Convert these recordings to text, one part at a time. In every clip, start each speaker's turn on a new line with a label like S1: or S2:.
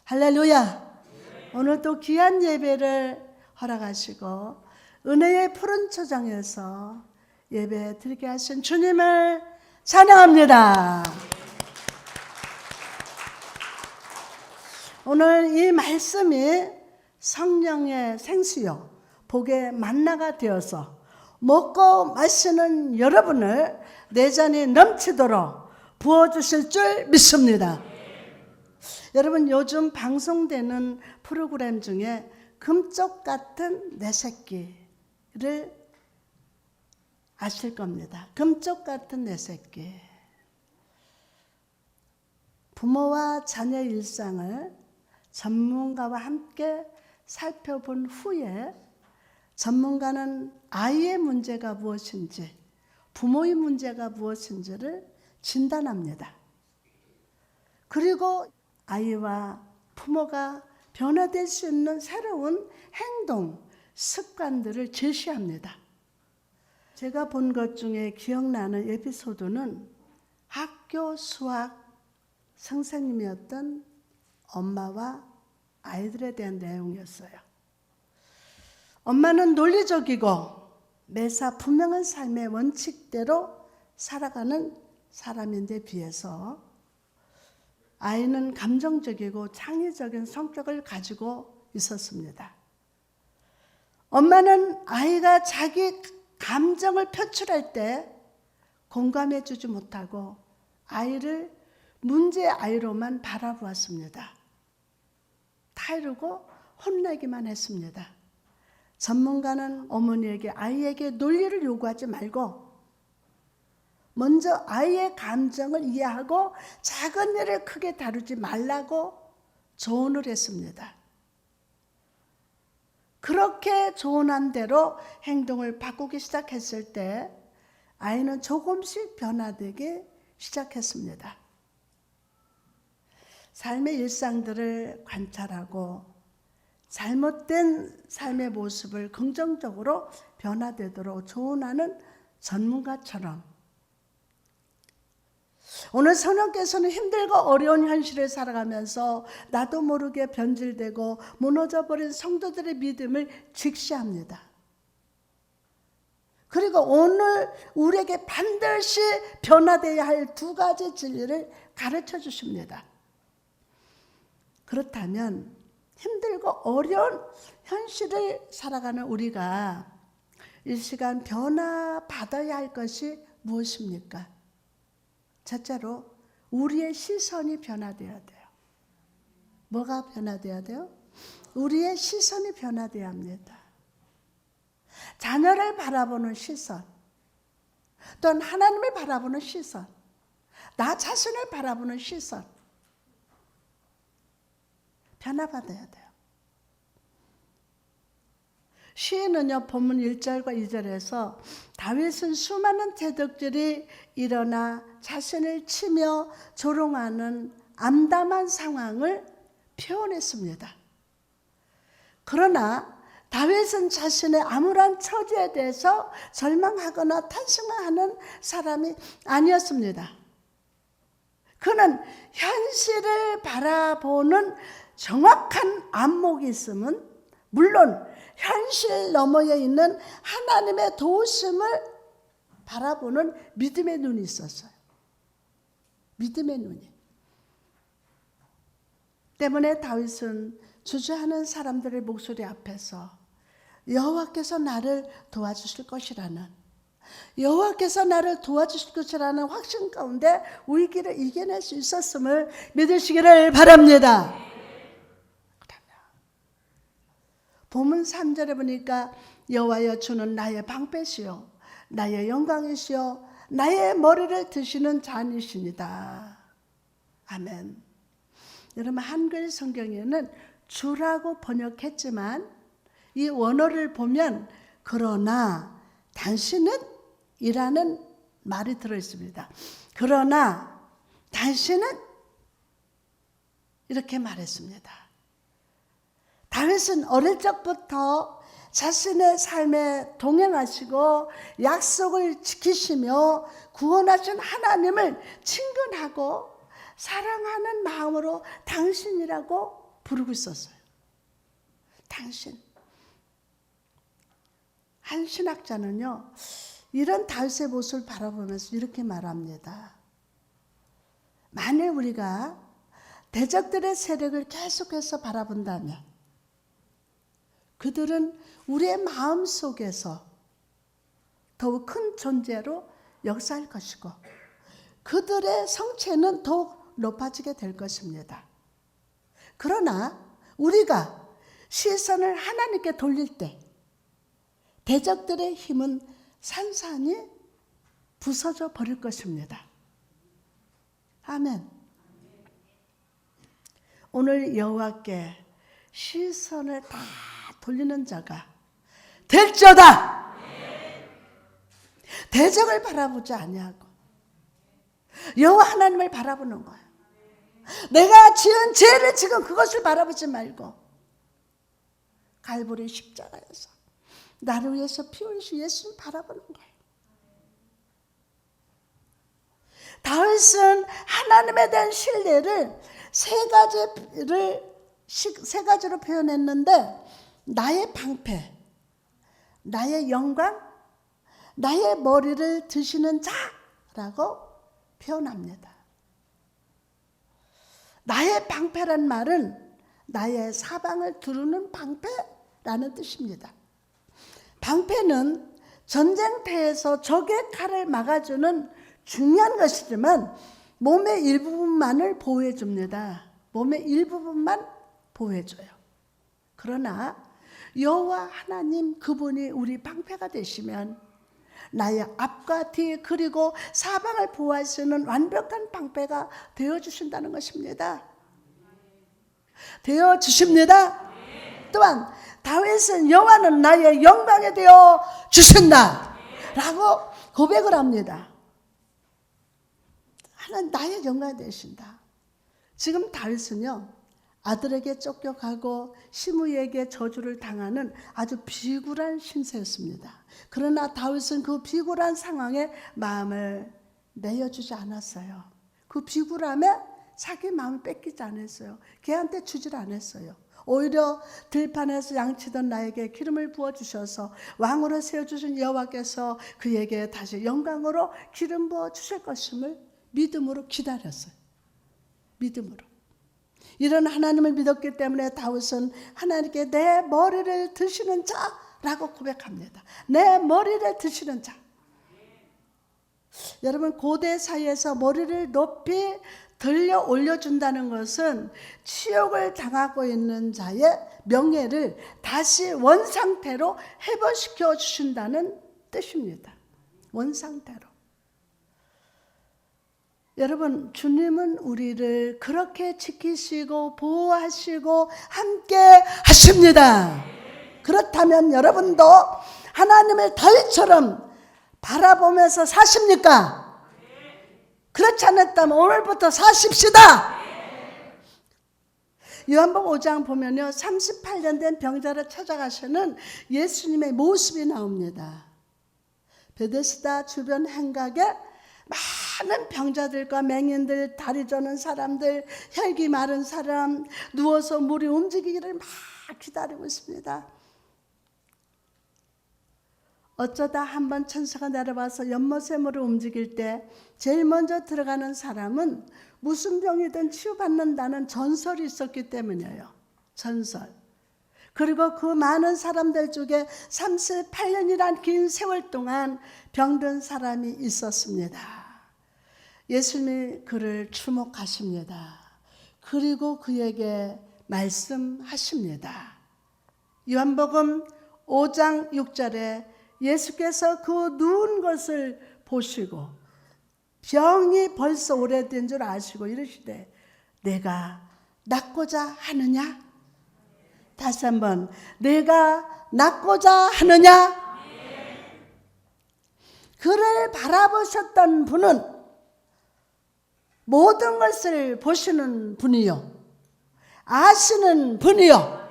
S1: 할렐루야. 오늘 또 귀한 예배를 허락하시고 은혜의 푸른 초장에서 예배 드리게 하신 주님을 찬양합니다. 오늘 이 말씀이 성령의 생수요 복의 만나가 되어서 먹고 마시는 여러분을 내 잔이 넘치도록 부어주실 줄 믿습니다. 여러분, 요즘 방송되는 프로그램 중에 금쪽 같은 내 새끼를 아실 겁니다. 금쪽 같은 내 새끼. 부모와 자녀의 일상을 전문가와 함께 살펴본 후에 전문가는 아이의 문제가 무엇인지, 부모의 문제가 무엇인지를 진단합니다. 그리고 아이와 부모가 변화될 수 있는 새로운 행동, 습관들을 제시합니다. 제가 본 것 중에 기억나는 에피소드는 학교 수학 선생님이었던 엄마와 아이들에 대한 내용이었어요. 엄마는 논리적이고 매사 분명한 삶의 원칙대로 살아가는 사람인데 비해서 아이는 감정적이고 창의적인 성격을 가지고 있었습니다. 엄마는 아이가 자기 감정을 표출할 때 공감해 주지 못하고 아이를 문제의 아이로만 바라보았습니다. 타이르고 혼내기만 했습니다. 전문가는 어머니에게 아이에게 논리를 요구하지 말고 먼저 아이의 감정을 이해하고 작은 일을 크게 다루지 말라고 조언을 했습니다. 그렇게 조언한 대로 행동을 바꾸기 시작했을 때 아이는 조금씩 변화되기 시작했습니다. 삶의 일상들을 관찰하고 잘못된 삶의 모습을 긍정적으로 변화되도록 조언하는 전문가처럼 오늘 성령께서는 힘들고 어려운 현실을 살아가면서 나도 모르게 변질되고 무너져버린 성도들의 믿음을 직시합니다. 그리고 오늘 우리에게 반드시 변화되어야 할 두 가지 진리를 가르쳐 주십니다. 그렇다면 힘들고 어려운 현실을 살아가는 우리가 일시간 변화받아야 할 것이 무엇입니까? 첫째로 우리의 시선이 변화되어야 돼요. 뭐가 변화되어야 돼요? 우리의 시선이 변화되어야 합니다. 자녀를 바라보는 시선, 또는 하나님을 바라보는 시선, 나 자신을 바라보는 시선, 변화받아야 돼요. 시인은요, 본문 1절과 2절에서 다윗은 수많은 대적들이 일어나 자신을 치며 조롱하는 암담한 상황을 표현했습니다. 그러나 다윗은 자신의 암울한 처지에 대해서 절망하거나 탄식하는 사람이 아니었습니다. 그는 현실을 바라보는 정확한 안목이 있으면 물론 현실 너머에 있는 하나님의 도우심을 바라보는 믿음의 눈이 있었어요. 믿음의 눈이. 때문에 다윗은 주저하는 사람들의 목소리 앞에서 여호와께서 나를 도와주실 것이라는, 여호와께서 나를 도와주실 것이라는 확신 가운데 위기를 이겨낼 수 있었음을 믿으시기를 바랍니다. 본문 3절에 보니까 여호와여 주는 나의 방패시요 나의 영광이시요 나의 머리를 드시는 잔이시니다. 아멘. 여러분, 한글 성경에는 주라고 번역했지만 이 원어를 보면 그러나 당신은 이라는 말이 들어있습니다. 그러나 당신은 이렇게 말했습니다. 다윗은 어릴 적부터 자신의 삶에 동행하시고 약속을 지키시며 구원하신 하나님을 친근하고 사랑하는 마음으로 당신이라고 부르고 있었어요. 당신. 한 신학자는요, 이런 다윗의 모습을 바라보면서 이렇게 말합니다. 만일 우리가 대적들의 세력을 계속해서 바라본다면 그들은 우리의 마음 속에서 더욱 큰 존재로 역사할 것이고 그들의 성체는 더욱 높아지게 될 것입니다. 그러나 우리가 시선을 하나님께 돌릴 때 대적들의 힘은 산산이 부서져 버릴 것입니다. 아멘. 오늘 여호와께 시선을 다 돌리는 자가 될지어다. 대적을 바라보지 아니하고 여호와 하나님을 바라보는 거예요. 내가 지은 죄를 지금 그것을 바라보지 말고 갈보리 십자가에서 나를 위해서 피 흘리신 예수님 바라보는 거예요. 다윗은 하나님에 대한 신뢰를 세 가지로 표현했는데 나의 방패, 나의 영광, 나의 머리를 드시는 자라고 표현합니다. 나의 방패란 말은 나의 사방을 두르는 방패라는 뜻입니다. 방패는 전쟁터에서 적의 칼을 막아주는 중요한 것이지만 몸의 일부분만을 보호해 줍니다. 몸의 일부분만 보호해 줘요. 그러나 여호와 하나님 그분이 우리 방패가 되시면 나의 앞과 뒤 그리고 사방을 보호할 수 있는 완벽한 방패가 되어주신다는 것입니다. 되어주십니다. 또한 다윗은 여호와는 나의 영광이 되어 주신다 라고 고백을 합니다. 하나님 나의 영광이 되신다. 지금 다윗은요 아들에게 쫓겨가고 시므이에게 저주를 당하는 아주 비굴한 신세였습니다. 그러나 다윗은 그 비굴한 상황에 마음을 내어주지 않았어요. 그 비굴함에 자기 마음을 뺏기지 않았어요. 걔한테 주질 않았어요. 오히려 들판에서 양치던 나에게 기름을 부어주셔서 왕으로 세워주신 여호와께서 그에게 다시 영광으로 기름 부어주실 것임을 믿음으로 기다렸어요. 믿음으로. 이런 하나님을 믿었기 때문에 다윗은 하나님께 내 머리를 드시는 자라고 고백합니다. 내 머리를 드시는 자. 여러분 고대 사회에서 머리를 높이 들려 올려준다는 것은 치욕을 당하고 있는 자의 명예를 다시 원상태로 회복시켜 주신다는 뜻입니다. 원상태로. 여러분 주님은 우리를 그렇게 지키시고 보호하시고 함께 하십니다. 그렇다면 여러분도 하나님을 다윗처럼 바라보면서 사십니까? 그렇지 않았다면 오늘부터 사십시다. 요한복음 5장 보면요 38년 된 병자를 찾아가시는 예수님의 모습이 나옵니다. 베데스다 주변 행각에 많은 병자들과 맹인들, 다리 저는 사람들, 혈기 마른 사람, 누워서 물이 움직이기를 막 기다리고 있습니다. 어쩌다 한번 천사가 내려와서 연못의 물을 움직일 때 제일 먼저 들어가는 사람은 무슨 병이든 치유받는다는 전설이 있었기 때문이에요. 전설. 그리고 그 많은 사람들 중에 38년이란 긴 세월 동안 병든 사람이 있었습니다. 예수님이 그를 주목하십니다. 그리고 그에게 말씀하십니다. 요한복음 5장 6절에 예수께서 그 누운 것을 보시고 병이 벌써 오래된 줄 아시고 이러시되 내가 낫고자 하느냐? 다시 한번 내가 낫고자 하느냐? 그를 바라보셨던 분은 모든 것을 보시는 분이요 아시는 분이요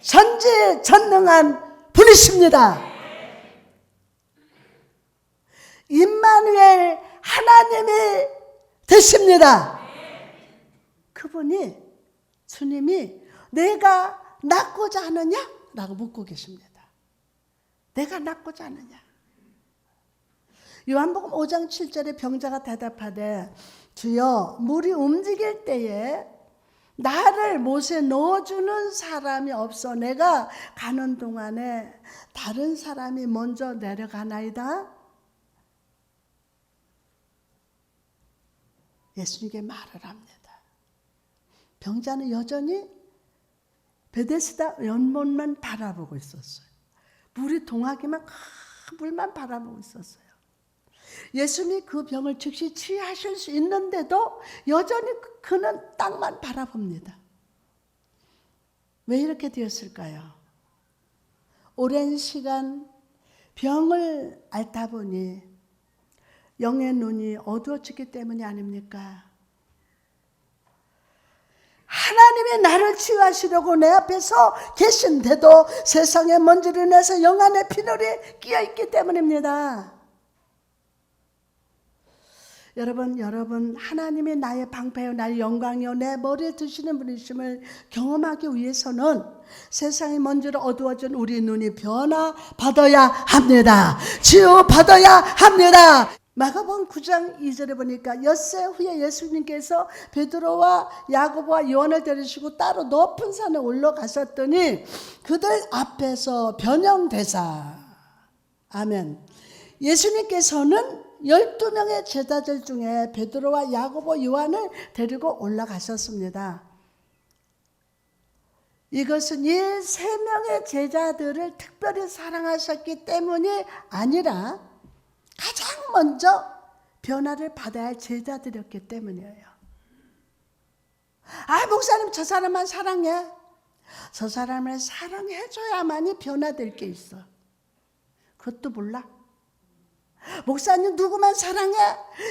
S1: 전지전능한 분이십니다. 임마누엘 하나님이 되십니다. 그분이 주님이 내가 낫고자 하느냐? 라고 묻고 계십니다. 내가 낫고자 하느냐? 요한복음 5장 7절에 병자가 대답하되 주여 물이 움직일 때에 나를 못에 넣어주는 사람이 없어 내가 가는 동안에 다른 사람이 먼저 내려가나이다. 예수님께 말을 합니다. 병자는 여전히 베데스다 연못만 바라보고 있었어요. 물이 동하기만 물만 바라보고 있었어요. 예수님이 그 병을 즉시 치유하실 수 있는데도 여전히 그는 땅만 바라봅니다. 왜 이렇게 되었을까요? 오랜 시간 병을 앓다 보니 영의 눈이 어두워지기 때문이 아닙니까? 하나님이 나를 치유하시려고 내 앞에서 계신데도 세상의 먼지를 내서 영 안에 피놀이 끼어있기 때문입니다. 여러분 하나님이 나의 방패요 나의 영광이요 내 머리에 드시는 분이심을 경험하기 위해서는 세상의 먼지로 어두워진 우리 눈이 변화받아야 합니다. 치유받아야 합니다. 마가복음 9장 2절에 보니까 엿새 후에 예수님께서 베드로와 야고보와 요한을 데리시고 따로 높은 산에 올라가셨더니 그들 앞에서 변형되사 아멘. 예수님께서는 12명의 제자들 중에 베드로와 야고보, 요한을 데리고 올라가셨습니다. 이것은 이 3명의 제자들을 특별히 사랑하셨기 때문이 아니라 가장 먼저 변화를 받아야 할 제자들이었기 때문이에요. 아, 목사님 저 사람만 사랑해. 저 사람을 사랑해줘야만이 변화될 게 있어. 그것도 몰라? 목사님 누구만 사랑해?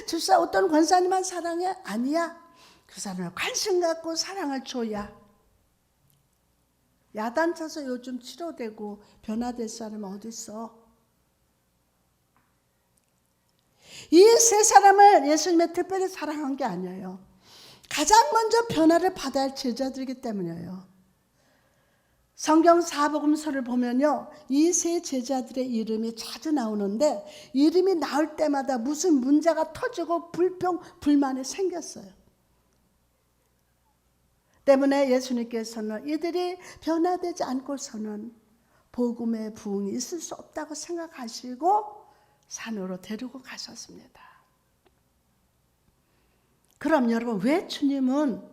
S1: 주사 어떤 권사님만 사랑해? 아니야. 그 사람을 관심 갖고 사랑을 줘야. 야단쳐서 요즘 치료되고 변화될 사람은 어디 있어? 이 3사람을 예수님이 특별히 사랑한 게 아니에요. 가장 먼저 변화를 받아야 할 제자들이기 때문이에요. 성경 사복음서를 보면요, 이 3 제자들의 이름이 자주 나오는데 이름이 나올 때마다 무슨 문제가 터지고 불평, 불만이 생겼어요. 때문에 예수님께서는 이들이 변화되지 않고서는 복음의 부흥이 있을 수 없다고 생각하시고 산으로 데리고 가셨습니다. 그럼 여러분, 왜 주님은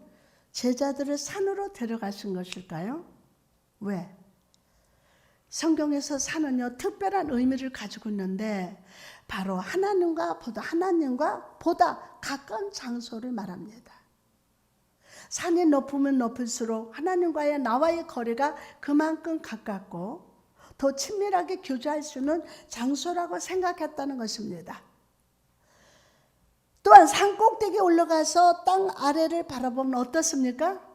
S1: 제자들을 산으로 데려가신 것일까요? 왜? 성경에서 산은요, 특별한 의미를 가지고 있는데 바로 하나님과 보다 가까운 장소를 말합니다. 산이 높으면 높을수록 하나님과의 나와의 거리가 그만큼 가깝고 더 친밀하게 교제할 수 있는 장소라고 생각했다는 것입니다. 또한 산 꼭대기에 올라가서 땅 아래를 바라보면 어떻습니까?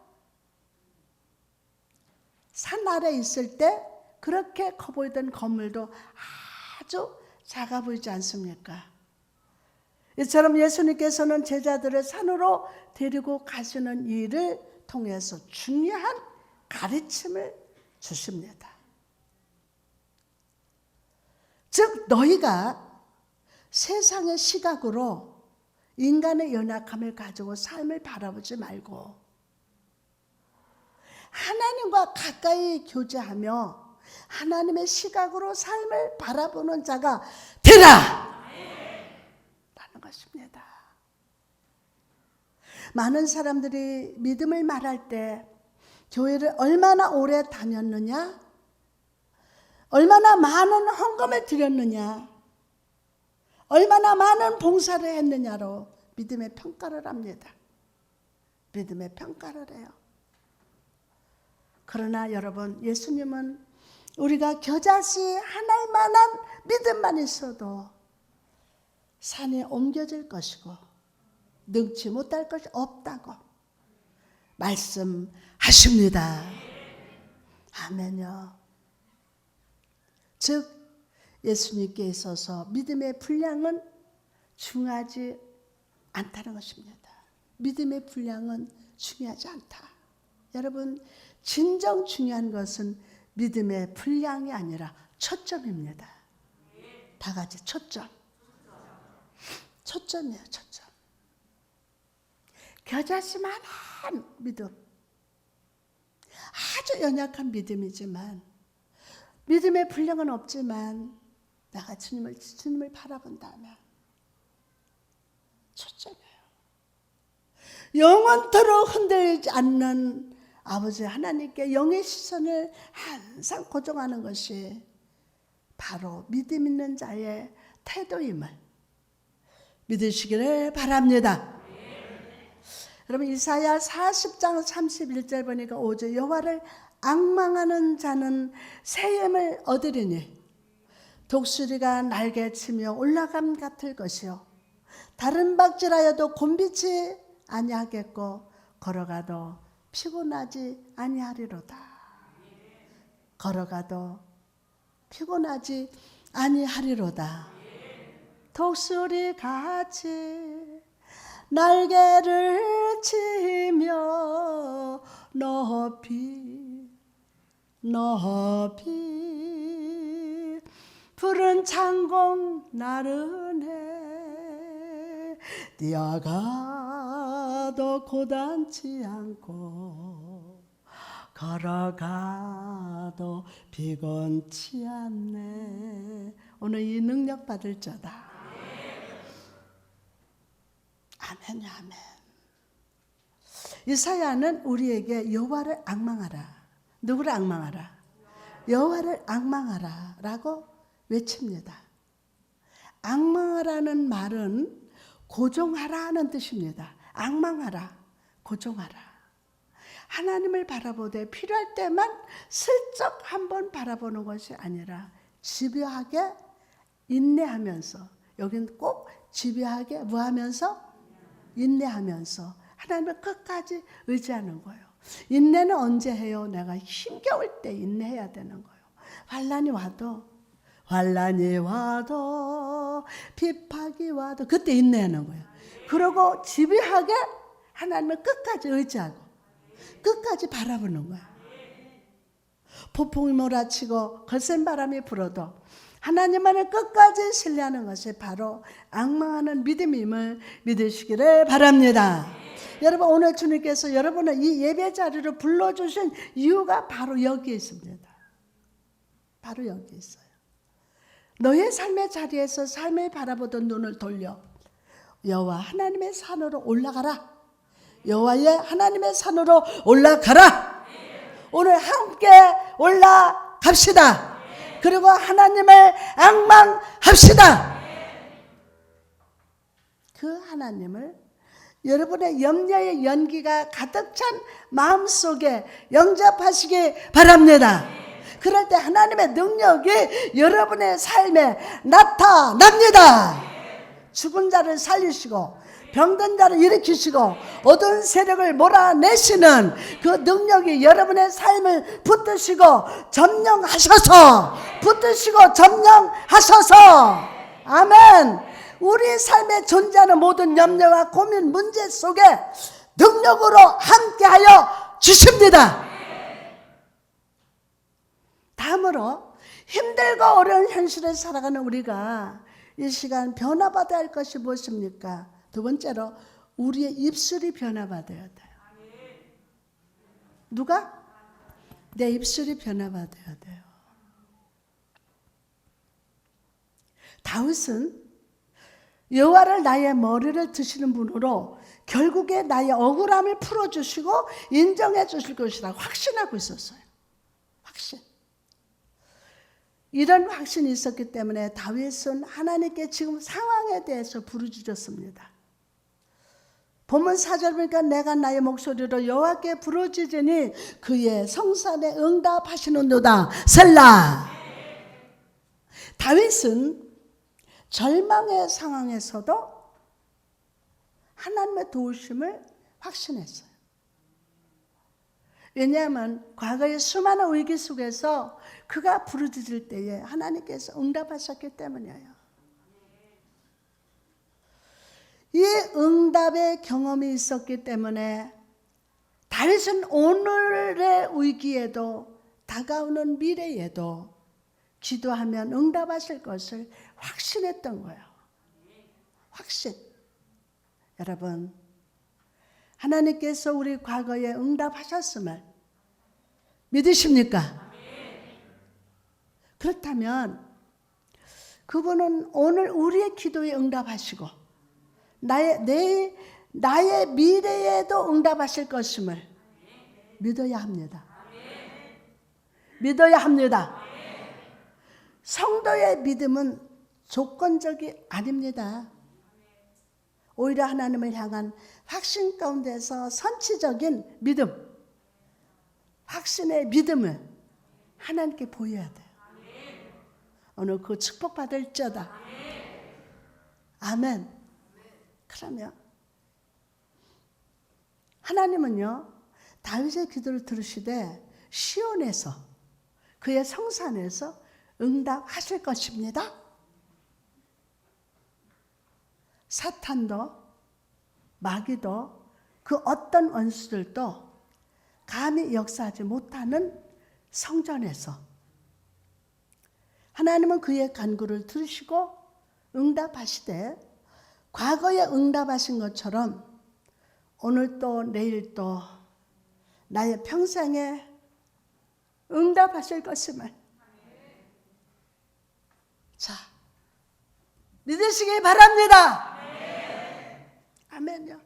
S1: 산 아래 있을 때 그렇게 커 보이던 건물도 아주 작아 보이지 않습니까? 이처럼 예수님께서는 제자들을 산으로 데리고 가시는 일을 통해서 중요한 가르침을 주십니다. 즉 너희가 세상의 시각으로 인간의 연약함을 가지고 삶을 바라보지 말고 하나님과 가까이 교제하며 하나님의 시각으로 삶을 바라보는 자가 되라! 라는 것입니다. 많은 사람들이 믿음을 말할 때 교회를 얼마나 오래 다녔느냐, 얼마나 많은 헌금을 드렸느냐, 얼마나 많은 봉사를 했느냐로 믿음의 평가를 합니다. 믿음의 평가를 해요. 그러나 여러분, 예수님은 우리가 겨자씨 하나일 만한 믿음만 있어도 산에 옮겨질 것이고 능치 못할 것이 없다고 말씀하십니다. 아멘요. 즉 예수님께 있어서 믿음의 분량은 중요하지 않다는 것입니다. 믿음의 분량은 중요하지 않다. 여러분, 진정 중요한 것은 믿음의 분량이 아니라 초점입니다. 다 같이 초점. 초점이에요, 초점. 겨자씨만한 믿음. 아주 연약한 믿음이지만, 믿음의 분량은 없지만, 내가 주님을 바라본다면, 초점이에요. 영원토록 흔들리지 않는 아버지 하나님께 영의 시선을 항상 고정하는 것이 바로 믿음 있는 자의 태도임을 믿으시기를 바랍니다. 여러분, 이사야 40장 31절 보니까 5절, 여호와를 앙망하는 자는 새 힘을 얻으리니 독수리가 날개치며 올라감 같을 것이요 다른 박질하여도 곤비치 아니하겠고 걸어가도 피곤하지 아니하리로다. 걸어가도 피곤하지 아니하리로다. 독수리 같이 날개를 치며 높이 높이 푸른 창공 나르네 뛰어가도 고단치 않고 걸어가도 피곤치 않네. 오늘 이 능력 받을 자다. 아멘, 아멘. 이사야는 우리에게 여호와를 앙망하라. 누구를 앙망하라? 여호와를 앙망하라 라고 외칩니다. 앙망하라는 말은 고종하라는 뜻입니다. 앙망하라, 고종하라. 하나님을 바라보되 필요할 때만 슬쩍 한번 바라보는 것이 아니라 집요하게 인내하면서, 여기는 꼭 집요하게 뭐하면서? 인내하면서 하나님을 끝까지 의지하는 거예요. 인내는 언제 해요? 내가 힘겨울 때 인내해야 되는 거예요. 환난이 와도 비박이 와도 그때 인내하는 거예요. 그리고 집요하게 하나님을 끝까지 의지하고 끝까지 바라보는 거예요. 폭풍이 몰아치고 거센 바람이 불어도 하나님만을 끝까지 신뢰하는 것이 바로 앙망하는 믿음임을 믿으시기를 바랍니다. 여러분, 오늘 주님께서 여러분을 이 예배 자리로 불러주신 이유가 바로 여기에 있습니다. 바로 여기 있어요. 너의 삶의 자리에서 삶을 바라보던 눈을 돌려 여호와 하나님의 산으로 올라가라. 여호와의 하나님의 산으로 올라가라. 오늘 함께 올라갑시다. 그리고 하나님을 앙망합시다. 그 하나님을 여러분의 염려의 연기가 가득 찬 마음속에 영접하시기 바랍니다. 그럴 때 하나님의 능력이 여러분의 삶에 나타납니다. 죽은 자를 살리시고 병든 자를 일으키시고 어두운 세력을 몰아내시는 그 능력이 여러분의 삶을 붙드시고 점령하셔서 아멘. 우리 삶에 존재하는 모든 염려와 고민 문제 속에 능력으로 함께하여 주십니다. 다음으로 힘들고 어려운 현실을 살아가는 우리가 이 시간 변화받아야 할 것이 무엇입니까? 두 번째로 우리의 입술이 변화받아야 돼요. 누가? 내 입술이 변화받아야 돼요. 다윗은 여호와를 나의 머리를 드시는 분으로 결국에 나의 억울함을 풀어주시고 인정해 주실 것이라 확신하고 있었어요. 확신. 이런 확신이 있었기 때문에 다윗은 하나님께 지금 상황에 대해서 부르짖었습니다. 본문 4절 보니까 내가 나의 목소리로 여호와께 부르짖으니 그의 성산에 응답하시는도다. 셀라. 다윗은 절망의 상황에서도 하나님의 도우심을 확신했어요. 왜냐하면 과거의 수많은 위기 속에서 그가 부르짖을 때에 하나님께서 응답하셨기 때문이에요. 이 응답의 경험이 있었기 때문에 다윗은 오늘의 위기에도 다가오는 미래에도 기도하면 응답하실 것을 확신했던 거예요. 확신. 여러분, 하나님께서 우리 과거에 응답하셨음을 믿으십니까? 그렇다면 그분은 오늘 우리의 기도에 응답하시고 나의 미래에도 응답하실 것임을 믿어야 합니다. 믿어야 합니다. 성도의 믿음은 조건적이 아닙니다. 오히려 하나님을 향한 확신 가운데서 선취적인 믿음, 확신의 믿음을 하나님께 보여야 돼요. 오늘 그 축복받을지어다. 아멘. 그러면 하나님은요, 다윗의 기도를 들으시되 시온에서 그의 성산에서 응답하실 것입니다. 사탄도 마귀도 그 어떤 원수들도 감히 역사하지 못하는 성전에서 하나님은 그의 간구를 들으시고 응답하시되 과거에 응답하신 것처럼 오늘 또 내일 또 나의 평생에 응답하실 것임을 자 믿으시기 바랍니다. 아멘요.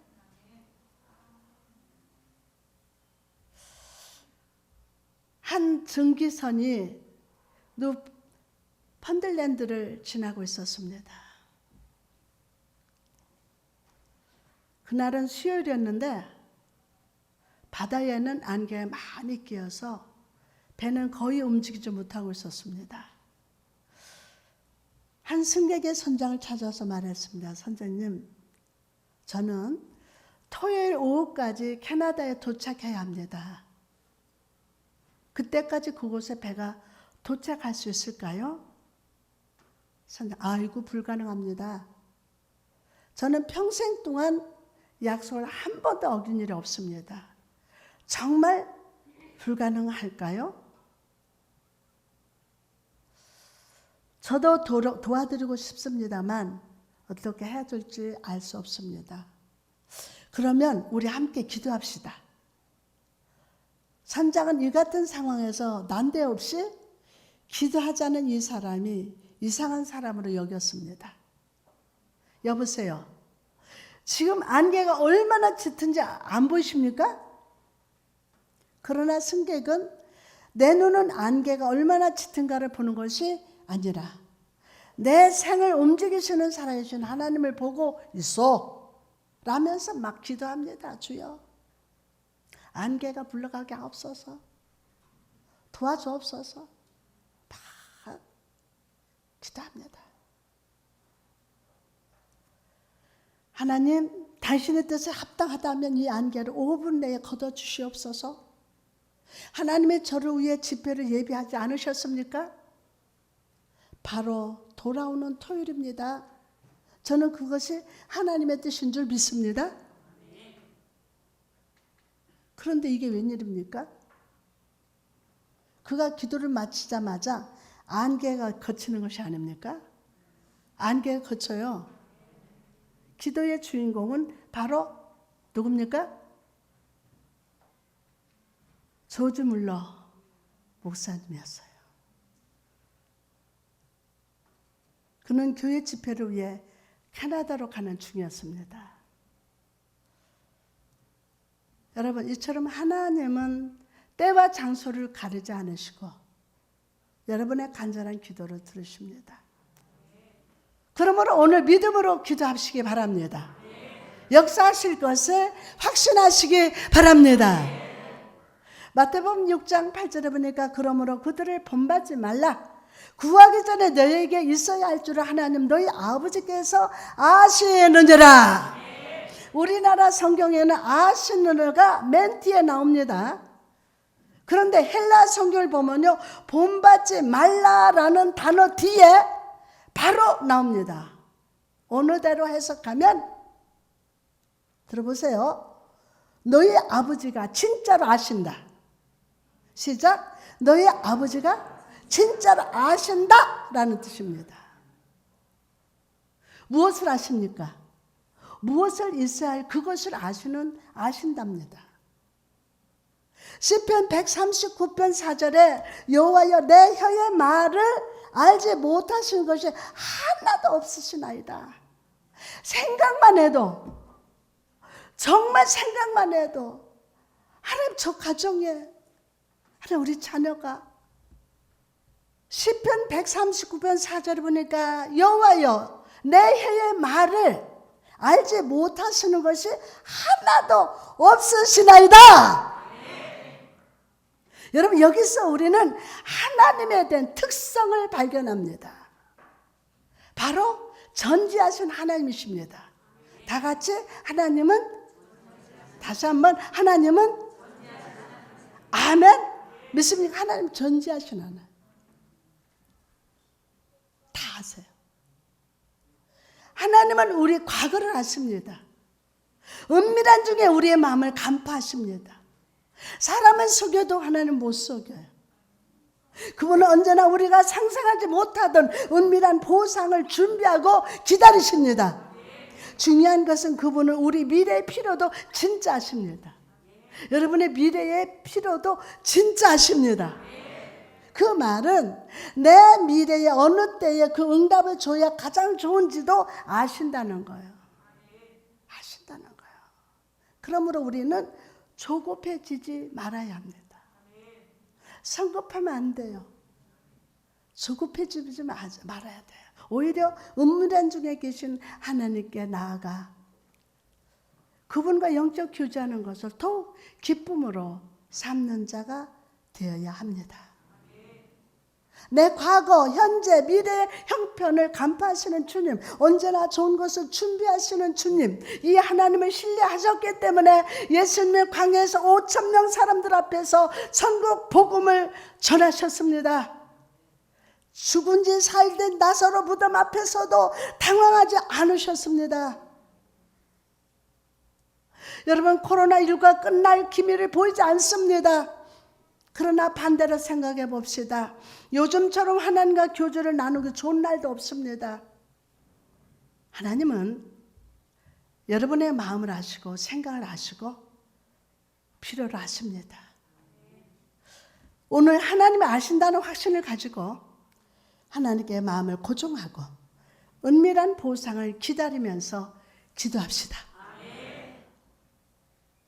S1: 한 증기선이 펀들랜드를 지나고 있었습니다. 그날은 수요일이었는데 바다에는 안개가 많이 끼어서 배는 거의 움직이지 못하고 있었습니다. 한 승객의 선장을 찾아서 말했습니다. 선생님, 저는 토요일 오후까지 캐나다에 도착해야 합니다. 그때까지 그곳에 배가 도착할 수 있을까요? 선장, 아이고 불가능합니다. 저는 평생 동안 약속을 한 번도 어긴 일이 없습니다. 정말 불가능할까요? 저도 도와드리고 싶습니다만 어떻게 해야 될지 알 수 없습니다. 그러면 우리 함께 기도합시다. 선장은 이 같은 상황에서 난데없이 기도하자는 이 사람이 이상한 사람으로 여겼습니다. 여보세요. 지금 안개가 얼마나 짙은지 안 보이십니까? 그러나 승객은 내 눈은 안개가 얼마나 짙은가를 보는 것이 아니라 내 생을 움직이시는 살아계신 하나님을 보고 있어 라면서 막 기도합니다. 주여, 안개가 불러가게 하옵소서, 도와주옵소서. 막 기도합니다. 하나님, 당신의 뜻에 합당하다면 이 안개를 5분 내에 걷어주시옵소서. 하나님의 저를 위해 집회를 예비하지 않으셨습니까? 바로 돌아오는 토요일입니다. 저는 그것이 하나님의 뜻인 줄 믿습니다. 그런데 이게 웬일입니까? 그가 기도를 마치자마자 안개가 걷히는 것이 아닙니까? 안개가 걷혀요. 기도의 주인공은 바로 누굽니까? 조지 물러 목사님이었어요. 그는 교회 집회를 위해 캐나다로 가는 중이었습니다. 여러분, 이처럼 하나님은 때와 장소를 가리지 않으시고 여러분의 간절한 기도를 들으십니다. 그러므로 오늘 믿음으로 기도하시기 바랍니다. 역사하실 것을 확신하시기 바랍니다. 마태복음 6장 8절에 보니까 그러므로 그들을 본받지 말라. 구하기 전에 너에게 있어야 할 줄을 하나님 너희 아버지께서 아시느니라. 우리나라 성경에는 아시느니가 맨 뒤에 나옵니다. 그런데 헬라 성경을 보면요, 본받지 말라라는 단어 뒤에 바로 나옵니다. 어느대로 해석하면 들어보세요. 너희 아버지가 진짜로 아신다. 시작. 너희 아버지가 진짜로 아신다 라는 뜻입니다. 무엇을 아십니까? 무엇을 있어야 할 그것을 아신답니다. 시편 139편 4절에 여호와여 내 혀의 말을 알지 못하신 것이 하나도 없으시나이다. 생각만 해도, 정말 생각만 해도 하나님 저 가정에, 하나님 우리 자녀가, 시편 139편 4절에 보니까 여호와여 내 혀의 말을 알지 못하시는 것이 하나도 없으시나이다. 여러분 여기서 우리는 하나님에 대한 특성을 발견합니다. 바로 전지하신 하나님이십니다. 다 같이 하나님은, 다시 한번 하나님은, 아멘. 믿습니까? 하나님 전지하신 하나님. 다 아세요. 하나님은 우리 과거를 아십니다. 은밀한 중에 우리의 마음을 간파하십니다. 사람은 속여도 하나님 못 속여요. 그분은 언제나 우리가 상상하지 못하던 은밀한 보상을 준비하고 기다리십니다. 중요한 것은 그분은 우리 미래의 필요도 진짜 아십니다. 여러분의 미래의 필요도 진짜 아십니다. 그 말은 내 미래의 어느 때에 그 응답을 줘야 가장 좋은지도 아신다는 거예요. 아신다는 거예요. 그러므로 우리는 조급해지지 말아야 합니다. 성급하면 안 돼요. 조급해지지 말아야 돼요. 오히려 은밀한 중에 계신 하나님께 나아가 그분과 영적 교제하는 것을 더욱 기쁨으로 삼는 자가 되어야 합니다. 내 과거, 현재, 미래의 형편을 간파하시는 주님, 언제나 좋은 것을 준비하시는 주님, 이 하나님을 신뢰하셨기 때문에 예수님의 광야에서 5,000명 사람들 앞에서 천국 복음을 전하셨습니다. 죽은 지 사흘 된 나사로 무덤 앞에서도 당황하지 않으셨습니다. 여러분 코로나19가 끝날 기미를 보이지 않습니다. 그러나 반대로 생각해 봅시다. 요즘처럼 하나님과 교제를 나누기 좋은 날도 없습니다. 하나님은 여러분의 마음을 아시고 생각을 아시고 필요를 아십니다. 오늘 하나님이 아신다는 확신을 가지고 하나님께 마음을 고정하고 은밀한 보상을 기다리면서 기도합시다.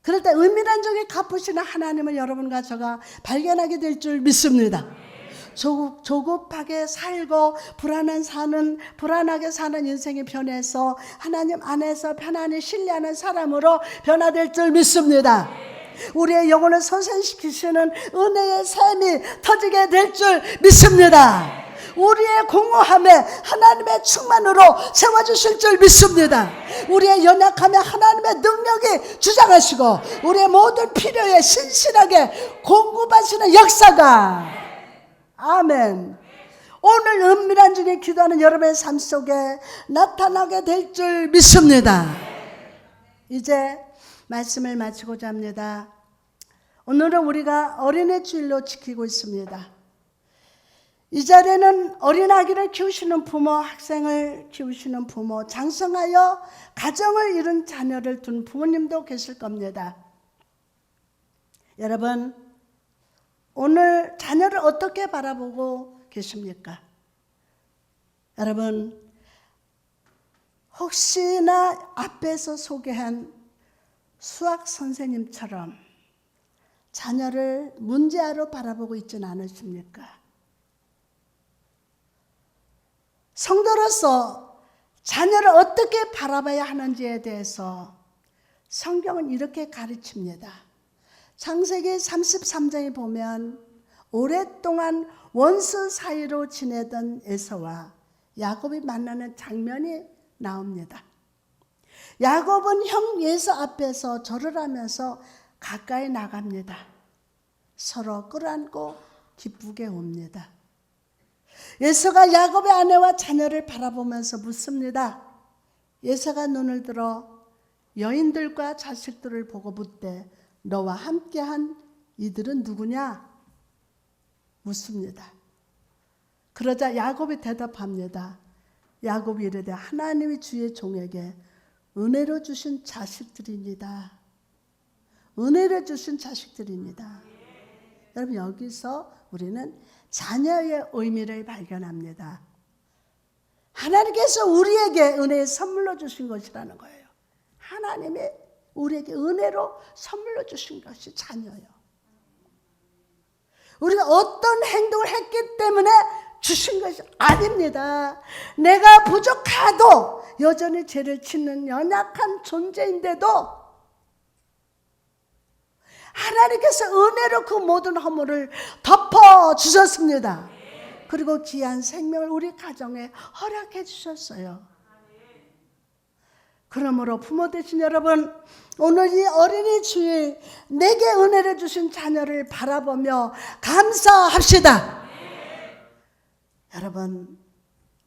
S1: 그럴 때 은밀한 중에 갚으시는 하나님을 여러분과 제가 발견하게 될 줄 믿습니다. 조급하게 살고 불안하게 사는 인생이 변해서 하나님 안에서 편안히 신뢰하는 사람으로 변화될 줄 믿습니다. 우리의 영혼을 선생시키시는 은혜의 샘이 터지게 될 줄 믿습니다. 우리의 공허함에 하나님의 충만으로 채워주실 줄 믿습니다. 우리의 연약함에 하나님의 능력이 주장하시고 우리의 모든 필요에 신실하게 공급하시는 역사가, 아멘, 오늘 은밀한 중에 기도하는 여러분의 삶 속에 나타나게 될 줄 믿습니다. 이제 말씀을 마치고자 합니다. 오늘은 우리가 어린이 주일로 지키고 있습니다. 이 자리에는 어린아기를 키우시는 부모, 학생을 키우시는 부모, 장성하여 가정을 이룬 자녀를 둔 부모님도 계실 겁니다. 여러분, 오늘 자녀를 어떻게 바라보고 계십니까? 여러분, 혹시나 앞에서 소개한 수학 선생님처럼 자녀를 문제아로 바라보고 있지는 않으십니까? 성도로서 자녀를 어떻게 바라봐야 하는지에 대해서 성경은 이렇게 가르칩니다. 창세기 33장에 보면 오랫동안 원수 사이로 지내던 에서와 야곱이 만나는 장면이 나옵니다. 야곱은 형 에서 앞에서 절을 하면서 가까이 나갑니다. 서로 끌어안고 기쁘게 옵니다. 에서가 야곱의 아내와 자녀를 바라보면서 묻습니다. 에서가 눈을 들어 여인들과 자식들을 보고 묻되 너와 함께한 이들은 누구냐? 묻습니다. 그러자 야곱이 대답합니다. 야곱이 이르되 하나님이 주의 종에게 은혜로 주신 자식들입니다. 은혜로 주신 자식들입니다. 여러분, 여기서 우리는 자녀의 의미를 발견합니다. 하나님께서 우리에게 은혜의 선물로 주신 것이라는 거예요. 하나님이 우리에게 은혜로 선물로 주신 것이 자녀예요. 우리가 어떤 행동을 했기 때문에 주신 것이 아닙니다. 내가 부족하도 여전히 죄를 짓는 연약한 존재인데도 하나님께서 은혜로 그 모든 허물을 덮어주셨습니다. 그리고 귀한 생명을 우리 가정에 허락해 주셨어요. 그러므로 부모 되신 여러분, 오늘 이 어린이 주일 내게 은혜를 주신 자녀를 바라보며 감사합시다. 여러분,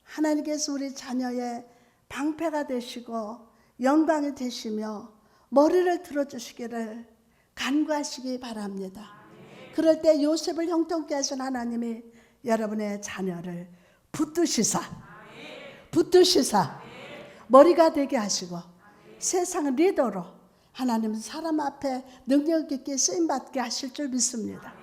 S1: 하나님께서 우리 자녀의 방패가 되시고 영광이 되시며 머리를 들어주시기를 간구하시기 바랍니다. 그럴 때 요셉을 형통케 하신 하나님이 여러분의 자녀를 붙드시사 머리가 되게 하시고 세상 리더로 하나님 사람 앞에 능력 있게 쓰임받게 하실 줄 믿습니다.